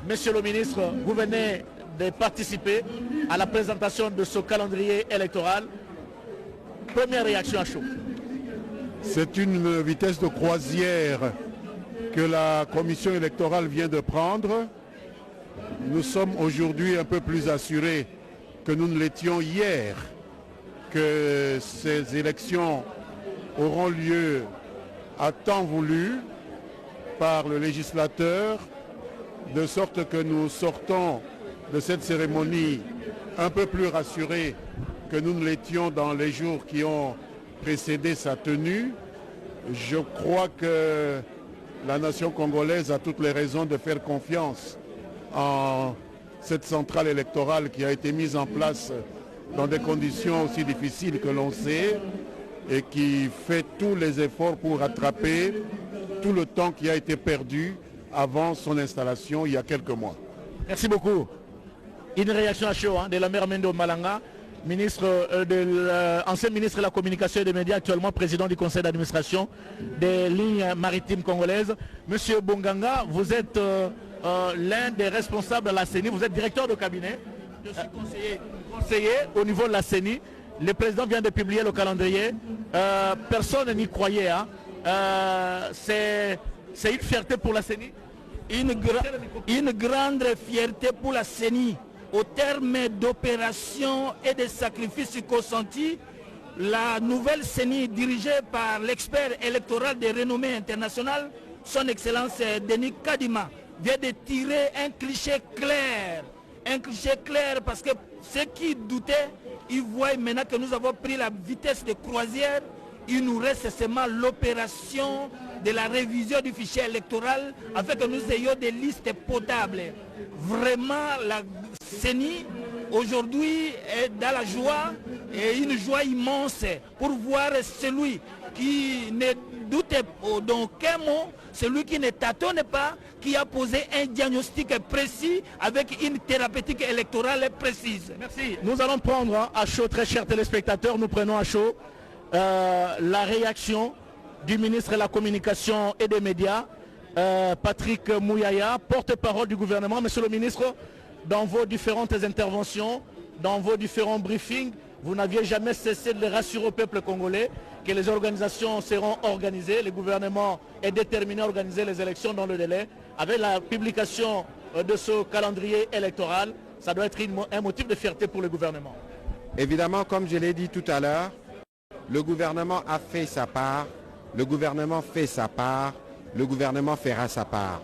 Monsieur le ministre, vous venez de participer à la présentation de ce calendrier électoral. Première réaction à chaud. C'est une vitesse de croisière que la commission électorale vient de prendre. Nous sommes aujourd'hui un peu plus assurés que nous ne l'étions hier, que ces élections auront lieu à temps voulu par le législateur, de sorte que nous sortons de cette cérémonie un peu plus rassurés que nous ne l'étions dans les jours qui ont précédé sa tenue. Je crois que la nation congolaise a toutes les raisons de faire confiance en cette centrale électorale qui a été mise en place dans des conditions aussi difficiles que l'on sait et qui fait tous les efforts pour rattraper tout le temps qui a été perdu avant son installation il y a quelques mois. Merci beaucoup. Une réaction à chaud de Lambert Mende Omalanga, ancien ministre de la communication et des médias, actuellement président du conseil d'administration des lignes maritimes congolaises. Monsieur Bonganga, vous êtes l'un des responsables de la CENI, vous êtes directeur de cabinet. Je suis conseiller au niveau de la CENI. Le président vient de publier le calendrier. Personne n'y croyait. Hein. C'est une fierté pour la CENI. Une grande fierté pour la CENI. Au terme d'opérations et de sacrifices consentis, la nouvelle CENI dirigée par l'expert électoral de renommée internationale, son Excellence Denis Kadima, vient de tirer un cliché clair. Un cliché clair parce que ceux qui doutaient, ils voient maintenant que nous avons pris la vitesse de croisière. Il nous reste seulement l'opération de la révision du fichier électoral afin que nous ayons des listes potables. Vraiment, la CENI aujourd'hui est dans la joie et une joie immense pour voir celui qui ne doutait d'aucun mot, celui qui ne tâtonne pas, qui a posé un diagnostic précis avec une thérapeutique électorale précise. Merci. Nous allons prendre à chaud, très chers téléspectateurs, nous prenons à chaud la réaction du ministre de la communication et des médias, Patrick Mouyaya, porte-parole du gouvernement. Monsieur le ministre, dans vos différentes interventions, dans vos différents briefings, vous n'aviez jamais cessé de rassurer au peuple congolais que les organisations seront organisées. Le gouvernement est déterminé à organiser les élections dans le délai. Avec la publication de ce calendrier électoral, ça doit être un motif de fierté pour le gouvernement. Évidemment, comme je l'ai dit tout à l'heure, le gouvernement a fait sa part, le gouvernement fait sa part, le gouvernement fera sa part.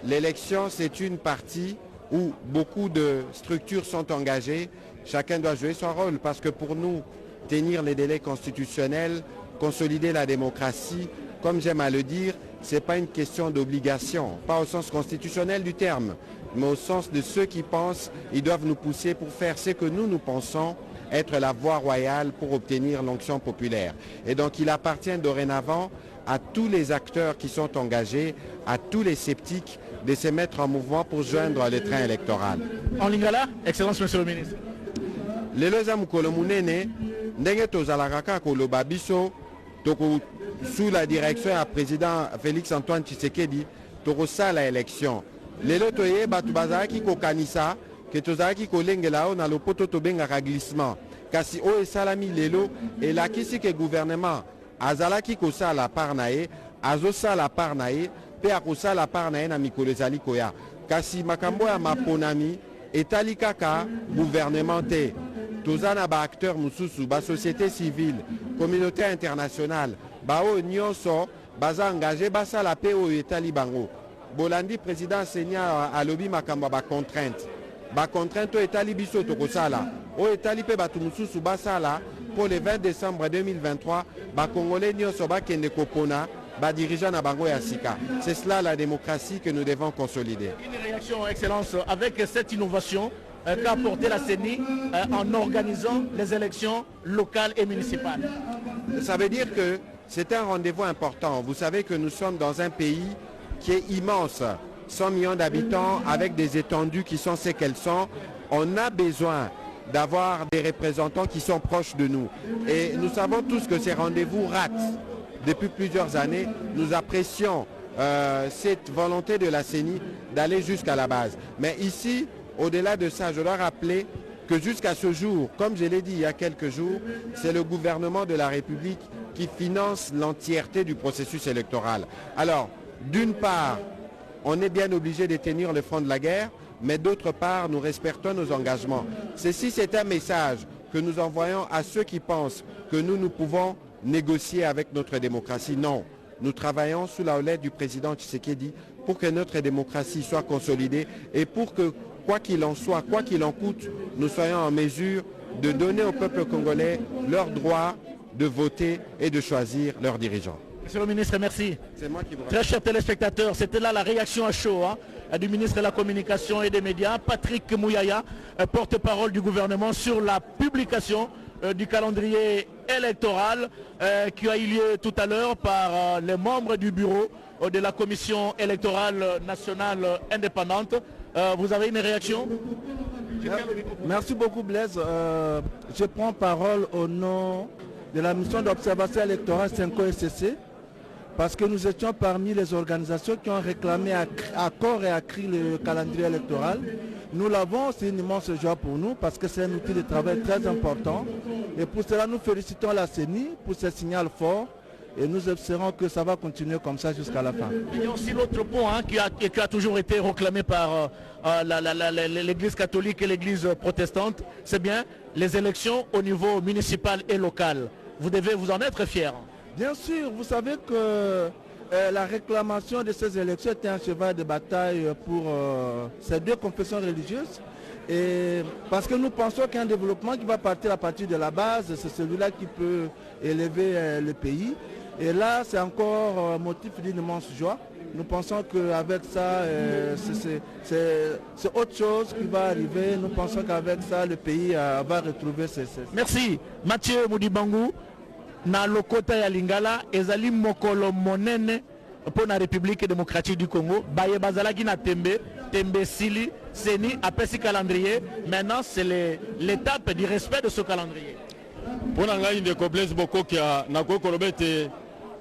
L'élection, c'est une partie où beaucoup de structures sont engagées. Chacun doit jouer son rôle parce que pour nous, tenir les délais constitutionnels, consolider la démocratie, comme j'aime à le dire, ce n'est pas une question d'obligation, pas au sens constitutionnel du terme, mais au sens de ceux qui pensent, ils doivent nous pousser pour faire ce que nous pensons être la voie royale pour obtenir l'onction populaire. Et donc il appartient dorénavant à tous les acteurs qui sont engagés, à tous les sceptiques, de se mettre en mouvement pour joindre le train électoral. En Lingala, Excellence Monsieur le Ministre. Lelo eza mokolo munene ndenge tozalaka kaka koloba biso sous la direction du président Félix Antoine Tshisekedi tokosala élection. Lelo toyeba tubazalaki kokanisa ke tozalaki kolengela o na lopoto tobengaka glissement. Kasi o esalami lelo elakisi ke gouvernement azalaki kosala part na ye, azosala part na ye, pe akosala part na ye na mikolo ezali koya. Kasi makambo ya maponami etali kaka gouvernement te. Tozana ba acteurs mususu, ba société civile, communauté internationale, ba o nyonso baza engagé basala pe o etali bango. Bolandi président Seigneur alobi makambo ba contrainte. Ba contrainte o etali biso tokosala. O etali pe batu mususu basala pour le 20 décembre 2023 ba congolais nyonso ba kende kopona ba dirigeant na bango ya sika. C'est cela la démocratie que nous devons consolider. Une réaction, Excellence, avec cette innovation qu'a apporté la CENI en organisant les élections locales et municipales. Ça veut dire que c'est un rendez-vous important. Vous savez que nous sommes dans un pays qui est immense, 100 millions d'habitants avec des étendues qui sont ce qu'elles sont. On a besoin d'avoir des représentants qui sont proches de nous. Et nous savons tous que ces rendez-vous ratent. Depuis plusieurs années, nous apprécions cette volonté de la CENI d'aller jusqu'à la base. Mais ici, au-delà de ça, je dois rappeler que jusqu'à ce jour, comme je l'ai dit il y a quelques jours, c'est le gouvernement de la République qui finance l'entièreté du processus électoral. Alors, d'une part, on est bien obligé de tenir le front de la guerre, mais d'autre part, nous respectons nos engagements. Ceci, c'est un message que nous envoyons à ceux qui pensent que nous pouvons négocier avec notre démocratie. Non, nous travaillons sous la houlette du président Tshisekedi pour que notre démocratie soit consolidée et pour que, quoi qu'il en soit, quoi qu'il en coûte, nous soyons en mesure de donner au peuple congolais leur droit de voter et de choisir leurs dirigeants. Monsieur le ministre, merci. C'est moi qui vous Très chers téléspectateurs, c'était là la réaction à chaud du ministre de la Communication et des Médias, Patrick Mouyaya, porte-parole du gouvernement sur la publication du calendrier électoral qui a eu lieu tout à l'heure par les membres du bureau de la Commission électorale nationale indépendante. Vous avez une réaction? Merci beaucoup Blaise. Je prends parole au nom de la mission d'observation électorale 5OSCC parce que nous étions parmi les organisations qui ont réclamé à corps et à cri le calendrier électoral. Nous l'avons, c'est une immense joie pour nous parce que c'est un outil de travail très important. Et pour cela, nous félicitons la CENI pour ce signal fort et nous espérons que ça va continuer comme ça jusqu'à la fin. Il y a aussi l'autre point qui a toujours été réclamé par l'Église catholique et l'Église protestante, c'est bien les élections au niveau municipal et local. Vous devez vous en être fiers. Bien sûr, vous savez que la réclamation de ces élections était un cheval de bataille pour ces deux confessions religieuses. Et parce que nous pensons qu'un développement qui va partir à partir de la base, c'est celui-là qui peut élever le pays. Et là, c'est encore motif d'une immense joie. Nous pensons qu'avec ça, c'est autre chose qui va arriver. Nous pensons qu'avec ça, le pays va retrouver ses... Merci. Mathieu Moudibangou, na lokota ya Lingala, ezali mokolo monene pour la République démocratique du Congo. Baye bazalaki na tembe sili, seni, apesi calendrier. Maintenant, c'est l'étape du respect de ce calendrier. Pour ngai ndeko Blaise Bokokia na kokolobete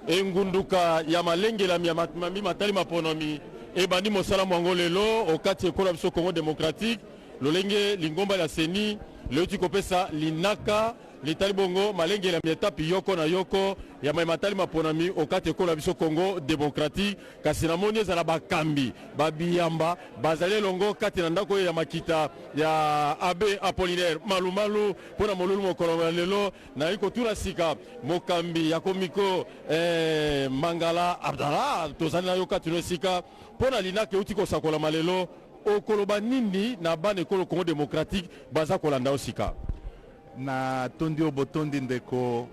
engunduka ya malengela ya mami matali maponomi ebandi mosala mwango lelo okati ekola biso Congo démocratique lolenge lingomba la seni leuti kopesa linaka litali bongo malengela ya étape yoko na yoko ya matali maponami okati ekola biso Congo démocratique kasi na moni ezala bakambi babiyamba bazali longo kati na ndako ya makita ya Abbé Apollinaire malumalu pona molulu mokolo lelo na iko tuna sika mokambi ya komiko Mangala Abdallah tozali na yokati no sika pona linake uti kosakola malelo okoloba nini na bana ekolo Congo démocratique baza kolanda osika na tondi obotondi ndeko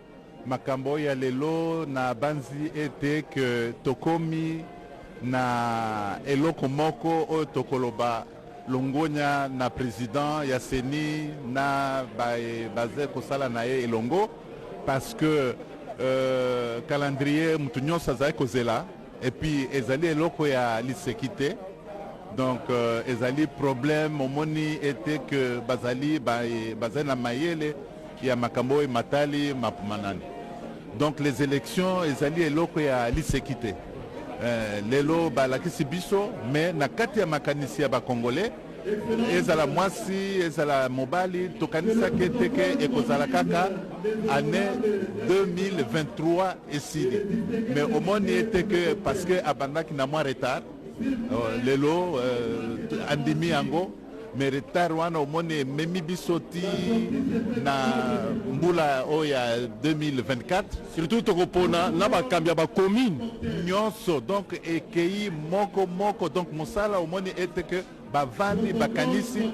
makambo ya lelo na banzi ete ke tokomi na eloko moko oyo tokoloba longonya na président ya CENI na baze kosala na ye elongo parce que calendrier mutu nyonso azali kozela et puis ezali eloko ya lisekite donc ezali problème omoni ete que bazali na mayele ya makambo matali mapumanani donc les élections ezali eloko ya lisekite lelo balakisi biso mais na kati ya makanisi ya bakongolais ezala mwasi ezala mobali tokanisaki ete ke ekozala kaka année 2023 esili mais omoni ete ke parce que abandaki na mwa retard lelo andimi yango mais retard wana omoni ememi biso ti na mbula oyo ya 2024 surtout tokopona na bakambi ya bacommune nyonso donc ekei moko donc mosala omoni ete ke bavandi bakanisi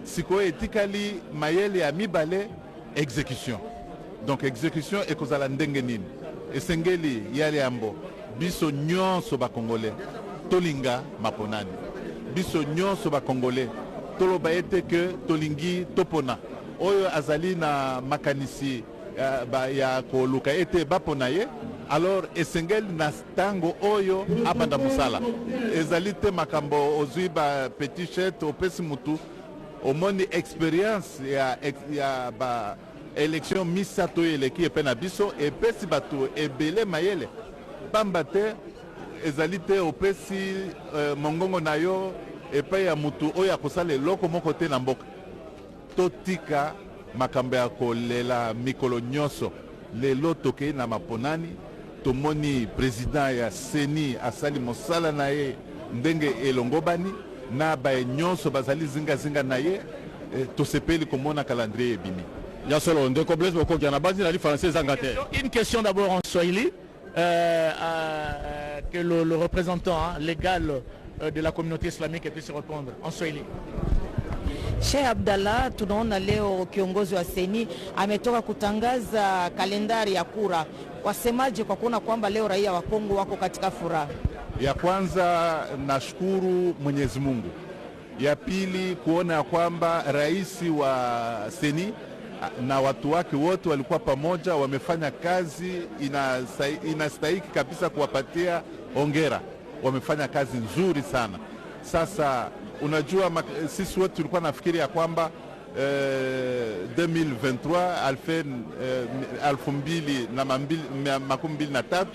sikoyo etikali mayele ya mibale exécution donc exécution ekozala ndenge nini esengeli yale yambo biso nyonso bakongolais tolinga maponani biso nyonso bakongolais toloba ete ke tolingi topona oyo azali na makanisi ya koluka ete bapona ye alors esengeli na tango oyo abanda mosala ezali te makambo ozwi ba petit chet opesi mutu omoni expérience ya ba élection misato eleki epe na biso epesi bato ebele mayele pamba te ezali te opesi mongongo na yo epai ya mutu oyo akosala eloko moko te na mboka totika makambo ya kolela mikolo nyonso lelo tokei na maponani tomoni président ya CENI asali mosala na ye ndenge elongobani na baye nyonso bazali zingazinga na ye tosepeli komona calendrier ebimi ya solo ndeko Blaise Bokoki na base na li français angate. Une question d'abord en Swahili que le représentant légal de la communauté islamique puisse répondre en Swahili. Sheikh Abdallah, tunaona leo kiongozi wa CENI ametoka kutangaza kalendari ya kura. Wasemaje kwa kuona kwamba leo raia wa Kongo wako katika furaha? Ya kwanza nashukuru Mwenyezi Mungu. Ya pili kuona kwamba rais wa CENI na watu wake wote walikuwa pamoja, wamefanya kazi inastahiki kabisa kuwapatia hongera. Wamefanya kazi nzuri sana. Sasa unajua sisi wote tulikuwa nafikiri ya kwamba 2023 2023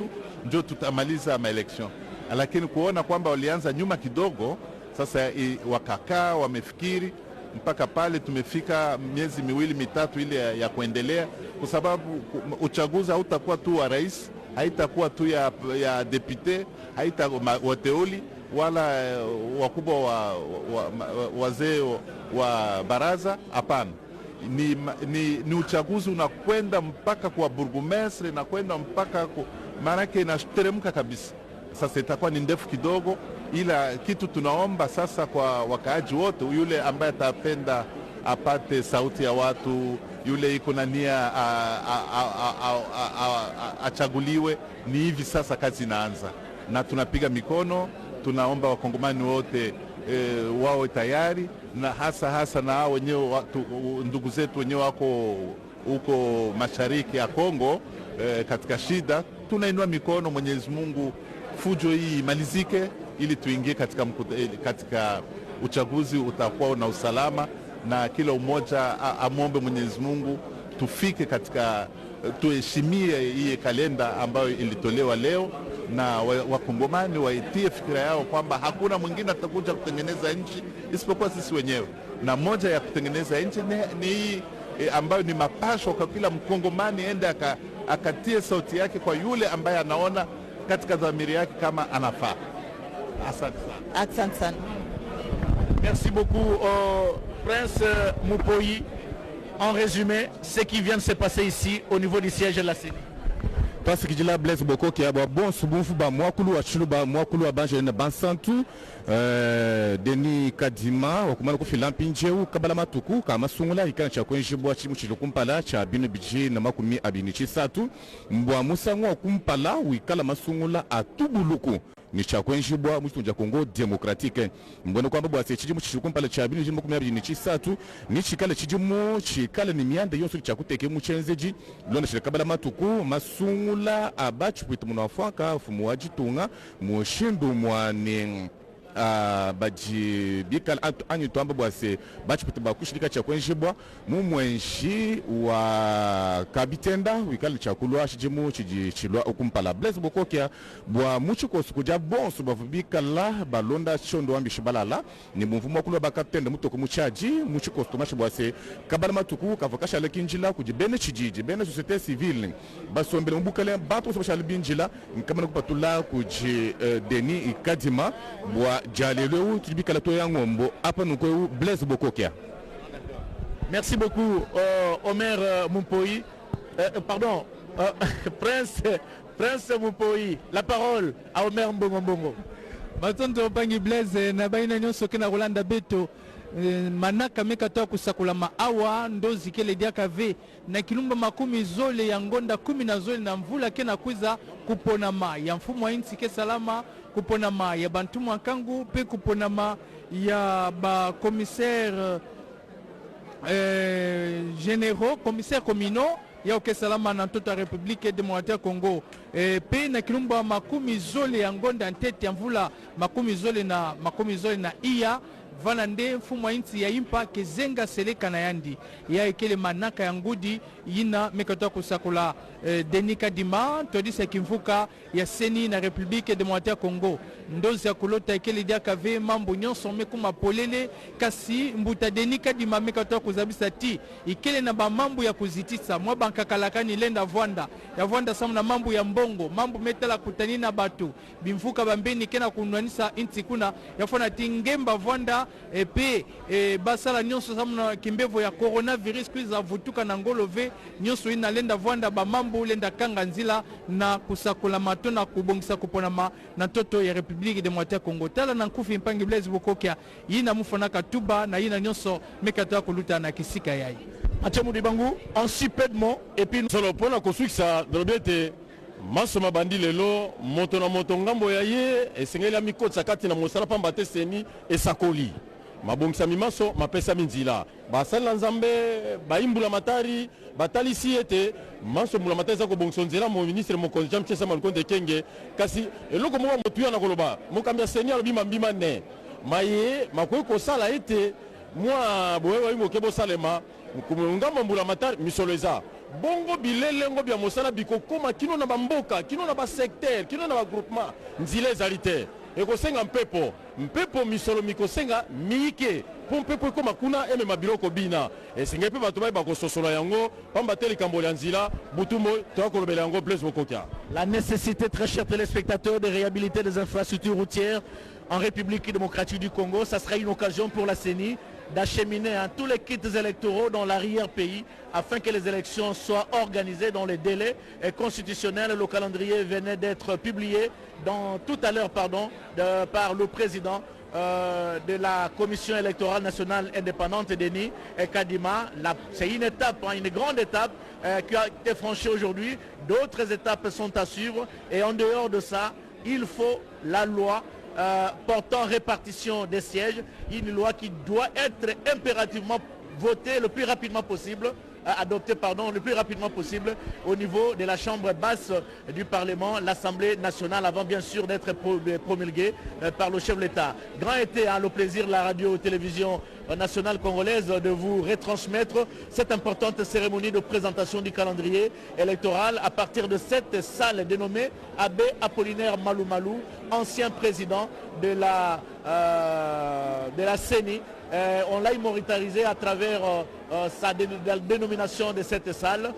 ndio tutamaliza maelection, lakini kuona kwamba walianza nyuma kidogo, sasa wakakaa wamefikiri mpaka pale tumefika miezi miwili mitatu ile ya kuendelea, kwa sababu uchaguzi hautakuwa tu wa rais, haitakuwa tu ya depute, haitakuwa wateuli wala wakubwa wazee wa baraza, hapana. Ni uchaguzi unakwenda mpaka kwa burgomestre na kwenda mpaka maanake inateremka kabisa. Sasa itakuwa ni ndefu kidogo, ila kitu tunaomba sasa kwa wakaaji wote, yule ambaye atapenda apate sauti ya watu, yule iko na nia achaguliwe, ni hivi sasa kazi inaanza na tunapiga mikono. Tunaomba wakongomani wote wao tayari, na hasa na wenyewe ndugu zetu wenyewe wako huko mashariki ya Kongo katika shida. Tunainua mikono, Mwenyezi Mungu fujo hii imalizike ili tuingie katika uchaguzi utakuwa na usalama, na kila umoja amombe Mwenyezi Mungu tufike katika tuheshimie hii kalenda ambayo ilitolewa leo, na wakongomani waitie fikira yao kwamba hakuna mwingine atakuja kutengeneza nchi isipokuwa sisi wenyewe, na moja ya kutengeneza nchi ni hii ambayo ni mapasho kwa kila mkongomani ende akatie sauti yake kwa yule ambaye anaona katika dhamiri yake kama anafaa. Asante sana. Asante sana. Merci beaucoup Prince Moupoyi. En résumé, ce qui vient de se passer ici au niveau du siège de la CENI. Parce que je Blaise Bokoki bon subunfu ba mwakulu wa chuluba mwakulu wa banje na bansantu Denis Kadima wakumala kufila mpinjeu kabala matuku kama sungula ikana cha kwenjibwa chimuchilo kumpala cha bino biji na makumi abini chisatu mbwa musango kumpala wikala masungula atubuluku ni chakwenjibwa muchitunja Kongo Democratique mbona kwamba bwase chijimu chikumpala cha 2023 ni chikale chijimu chikale ni miande yonso chakuteke muchenzeji lona shirikabala matuku masungula abachi pwitu munafaka fumu wajitunga mushindu mwane baji bikal anyu twamba bwase bachi pwitu bakushirika chakwenjibwa mumwenshi wa kabitenda wikale chakulwa chijimu chilwa okumpala Blaise Bokokia bwa muchiko sukuja bonso bavubikala balonda chondo wambi shibalala ni mumvumo kulwa bakatenda mutoko muchaji muchiko stomashi bwase kabala matuku kavakasha lekinjila kujibene chijiji bene societe civile basombele mbukale bato sobasha binjila nkamana kupatula kuji Deni Ikadima bwa jalelo tibikala to yangombo apa nuko Blaise Bokokia. Merci beaucoup Omer Mumpoyi. Pardon, Prince Mumpoyi. La parole à Omer Mbongo. Matondo bangi Blaise na baina nyonso kena Rolanda Beto manaka mekatoa kusakula maawa ndozi kele diaka ve na kilumba makumi zole ya ngonda 10 na zole na mvula kena kuiza kupona ma ya mfumo wa insi ke salama kupona ma ya bantumu akangu pe kupona ma ya ba commissaire généraux commissaire communaux ya oke salama na tota République démocratique Congo pe na kilumba makumi zole ya ngonda ntete ya mvula makumi zole na iya vana nde mfumo inti ya impa kezenga seleka na yandi ya ekele manaka ya ngudi yina mekatoa kusakula Deni Kadima todisa kimvuka ya seni na République démocratique Congo ndozi ya kulota ekele diaka ve mambo nyonso mekuma polele kasi mbuta Deni Kadima mekatoa kuzabisa ti ikele na ba mambo ya kuzitisa mwa bankakalakani lenda vwanda ya vwanda samu na mambo ya mbongo mambo metala kutani na batu bimvuka bambeni kena kunwanisa inti kuna yafona tingemba vwanda epe basala nyonso samu na kimbevo ya coronavirus kwiza vutuka na ngolove nyonso ina lenda vwanda ba mambo lenda kanga nzila na kusakula mato na kubongisa kupona na toto ya République démocratique Congo tala na nkufi mpangi Blaise Bokokia yina mufona katuba na yina nyonso mekatoa kuluta na kisika yai Mathieu Moudibangu en si peu de mots et puis solo pona kosuikisa dolobete maso mabandi lelo moto na moto ngambo ya ye esengeli amikotsa kati na mosala pamba te seni esakoli mabongisa mimaso mapesa minzila basala nzambe baimbula matari batalisi ete maso mbula matari za kobongisa nzela mo ministre mokonzi Jean Mchesa Malukonde Kenge kasi eloko mo motuya na koloba mokambia seni alobima mbima ne maye makoyi kosala ete mwa boyewa imoke salema ngambo mbula matari misoleza bongo bilele ngo bya mosala bikokoma kino na bamboka kino na ba secteur kino na ba groupement nzile ezalite ekosenga mpepo misolo mikosenga miike po mpepo ekoma kuna emema biloko bina esenga mpe bato bayeba kososola yango pamba te likambo ya nzila butumo toakolobela yango Blaise Bokokia. La nécessité, très chers téléspectateurs, de réhabiliter les infrastructures routières en République démocratique du Congo, ça sera une occasion pour la CENI d'acheminer tous les kits électoraux dans l'arrière-pays afin que les élections soient organisées dans les délais constitutionnels. Le calendrier venait d'être publié tout à l'heure par le président de la Commission électorale nationale indépendante Deni Kadima. C'est une étape, une grande étape qui a été franchie aujourd'hui. D'autres étapes sont à suivre et en dehors de ça, il faut la loi portant répartition des sièges, une loi qui doit être impérativement votée le plus rapidement possible, adoptée le plus rapidement possible au niveau de la chambre basse du Parlement, l'Assemblée nationale, avant bien sûr d'être promulguée par le chef de l'État. Grand été le plaisir de la radio-télévision nationale congolaise de vous retransmettre cette importante cérémonie de présentation du calendrier électoral à partir de cette salle dénommée Abbé Apollinaire Malou Malou, ancien président de la CENI. On l'a immortalisé à travers la dénomination de cette salle.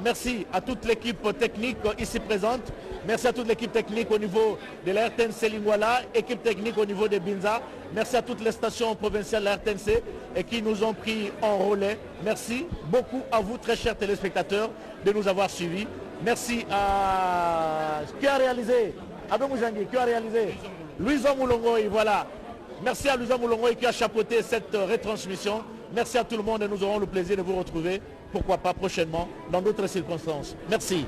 Merci à toute l'équipe technique ici présente. Merci à toute l'équipe technique au niveau de la RTNC Lingwala, équipe technique au niveau de Binza. Merci à toutes les stations provinciales de la RTNC et qui nous ont pris en relais. Merci beaucoup à vous, très chers téléspectateurs, de nous avoir suivis. Merci à qui a réalisé Abou Moujangui, qui a réalisé Louison Moulongoy, voilà. Merci à Louison Moulongoy qui a chapeauté cette retransmission. Merci à tout le monde et nous aurons le plaisir de vous retrouver, pourquoi pas prochainement, dans d'autres circonstances. Merci.